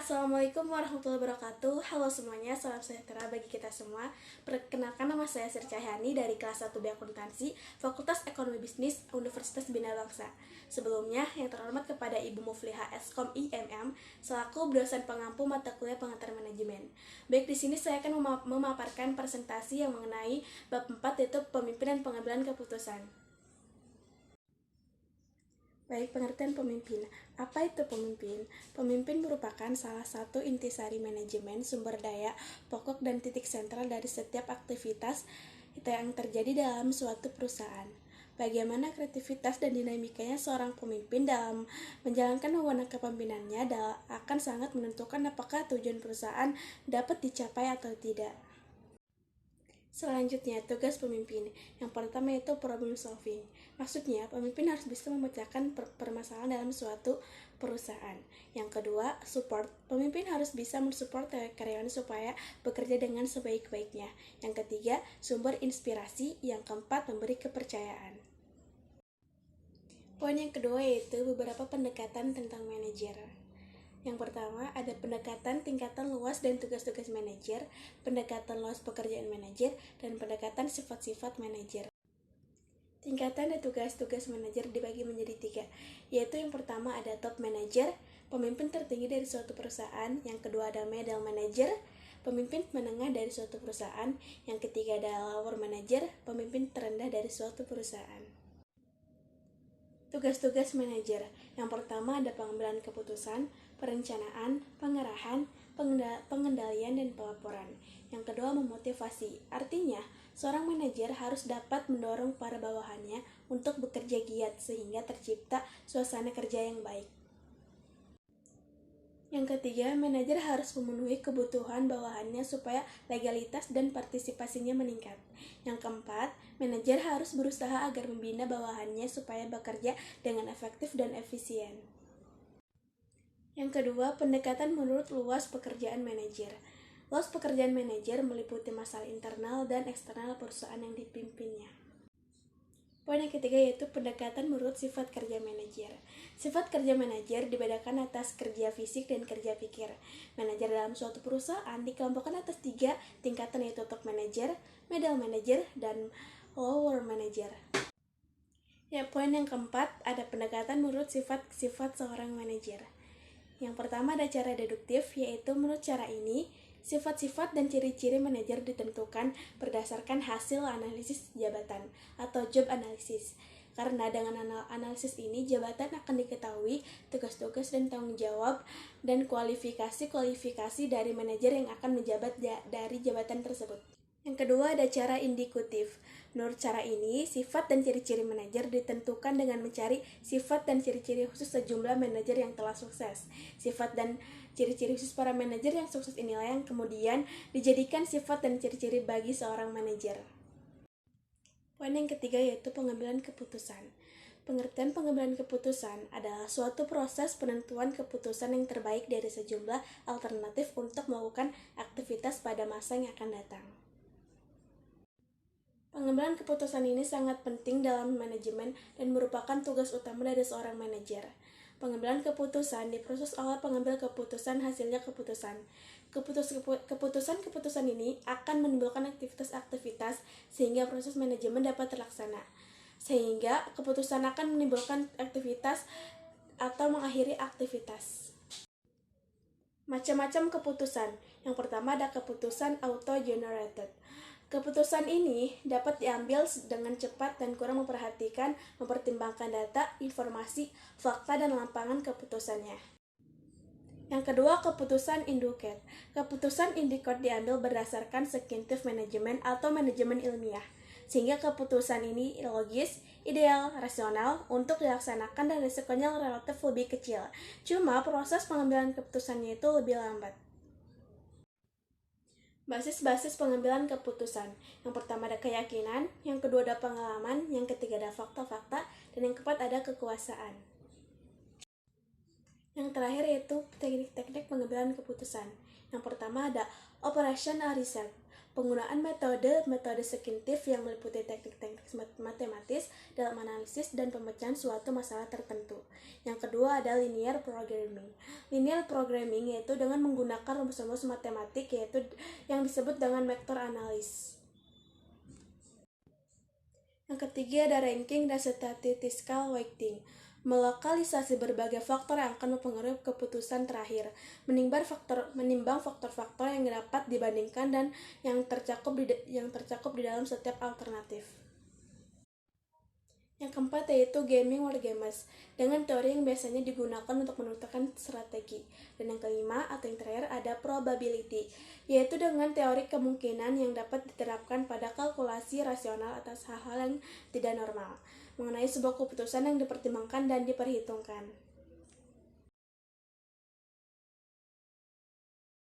Assalamualaikum warahmatullahi wabarakatuh. Halo semuanya, salam sejahtera bagi kita semua. Perkenalkan, nama saya Sri Cahyani dari kelas 1B Akuntansi, Fakultas Ekonomi Bisnis, Universitas Bina Bangsa. Sebelumnya, yang terhormat kepada Ibu Mufliha Eskom IMM selaku dosen pengampu mata kuliah pengantar manajemen. Baik, di sini saya akan memaparkan presentasi yang mengenai bab 4, yaitu pemimpin dan pengambilan keputusan. Baik, pengertian pemimpin. Apa itu pemimpin? Pemimpin merupakan salah satu intisari manajemen, sumber daya, pokok, dan titik sentral dari setiap aktivitas yang terjadi dalam suatu perusahaan. Bagaimana kreativitas dan dinamikanya seorang pemimpin dalam menjalankan wewenang kepemimpinannya akan sangat menentukan apakah tujuan perusahaan dapat dicapai atau tidak. Selanjutnya, tugas pemimpin. Yang pertama yaitu problem solving. Maksudnya, pemimpin harus bisa memecahkan permasalahan dalam suatu perusahaan. Yang kedua, support. Pemimpin harus bisa mensupport karyawan supaya bekerja dengan sebaik-baiknya. Yang ketiga, sumber inspirasi. Yang keempat, memberi kepercayaan. Poin yang kedua yaitu beberapa pendekatan tentang manajer. Yang pertama, ada pendekatan tingkatan luas dan tugas-tugas manajer, pendekatan luas pekerjaan manajer, dan pendekatan sifat-sifat manajer. Tingkatan dan tugas-tugas manajer dibagi menjadi 3, yaitu yang pertama ada top manager, pemimpin tertinggi dari suatu perusahaan. Yang kedua ada middle manager, pemimpin menengah dari suatu perusahaan. Yang ketiga ada lower manager, pemimpin terendah dari suatu perusahaan. Tugas-tugas manajer. Yang pertama ada pengambilan keputusan, perencanaan, pengarahan, pengendalian, dan pelaporan. Yang kedua memotivasi. Artinya, seorang manajer harus dapat mendorong para bawahannya untuk bekerja giat sehingga tercipta suasana kerja yang baik. Yang ketiga, manajer harus memenuhi kebutuhan bawahannya supaya legalitas dan partisipasinya meningkat. Yang keempat, manajer harus berusaha agar membina bawahannya supaya bekerja dengan efektif dan efisien. Yang kedua, pendekatan menurut luas pekerjaan manajer. Luas pekerjaan manajer meliputi masalah internal dan eksternal perusahaan yang dipimpinnya. Poin yang ketiga yaitu pendekatan menurut sifat kerja manajer. Sifat kerja manajer dibedakan atas kerja fisik dan kerja pikir. Manajer dalam suatu perusahaan dikelompokkan atas 3 tingkatan yaitu top manager, middle manager, dan lower manager. Ya, poin yang keempat ada pendekatan menurut sifat-sifat seorang manajer. Yang pertama ada cara deduktif, yaitu menurut cara ini sifat-sifat dan ciri-ciri manajer ditentukan berdasarkan hasil analisis jabatan atau job analysis. Karena dengan analisis ini, jabatan akan diketahui tugas-tugas dan tanggung jawab dan kualifikasi dari manajer yang akan menjabat dari jabatan tersebut. Yang kedua ada cara indikutif. Menurut cara ini, sifat dan ciri-ciri manajer ditentukan dengan mencari sifat dan ciri-ciri khusus sejumlah manajer yang telah sukses. Sifat dan ciri-ciri khusus para manajer yang sukses inilah yang kemudian dijadikan sifat dan ciri-ciri bagi seorang manajer. Poin yang ketiga yaitu pengambilan keputusan. Pengertian pengambilan keputusan adalah suatu proses penentuan keputusan yang terbaik dari sejumlah alternatif untuk melakukan aktivitas pada masa yang akan datang. Pengambilan keputusan ini sangat penting dalam manajemen dan merupakan tugas utama dari seorang manajer. Pengambilan keputusan diproses oleh pengambil keputusan hasilnya keputusan. Keputusan ini akan menimbulkan aktivitas-aktivitas sehingga proses manajemen dapat terlaksana. Sehingga keputusan akan menimbulkan aktivitas atau mengakhiri aktivitas. Macam-macam keputusan. Yang pertama ada keputusan auto-generated. Keputusan ini dapat diambil dengan cepat dan kurang mempertimbangkan data, informasi, fakta, dan lapangan keputusannya. Yang kedua, keputusan induced. Keputusan induced diambil berdasarkan scientific management atau manajemen ilmiah, sehingga keputusan ini logis, ideal, rasional untuk dilaksanakan dan risikonya relatif lebih kecil. Cuma proses pengambilan keputusannya itu lebih lambat. Basis-basis pengambilan keputusan. Yang pertama ada keyakinan, yang kedua ada pengalaman, yang ketiga ada fakta-fakta, dan yang keempat ada kekuasaan. Yang terakhir yaitu teknik-teknik pengambilan keputusan. Yang pertama ada operational research. Penggunaan metode skintif yang meliputi teknik-teknik matematis dalam analisis dan pemecahan suatu masalah tertentu. Yang kedua adalah linear programming. Linear programming yaitu dengan menggunakan rumus-rumus matematik yaitu yang disebut dengan vector analysis. Yang ketiga ada ranking dan statistical weighting. Melokalisasi berbagai faktor yang akan mempengaruhi keputusan terakhir, menimbang faktor-faktor yang dapat dibandingkan dan yang tercakup di dalam setiap alternatif. Yang keempat yaitu gaming wargames, dengan teori yang biasanya digunakan untuk menentukan strategi. Dan yang kelima atau yang terakhir ada probability, yaitu dengan teori kemungkinan yang dapat diterapkan pada kalkulasi rasional atas hal-hal yang tidak normal, mengenai sebuah keputusan yang dipertimbangkan dan diperhitungkan.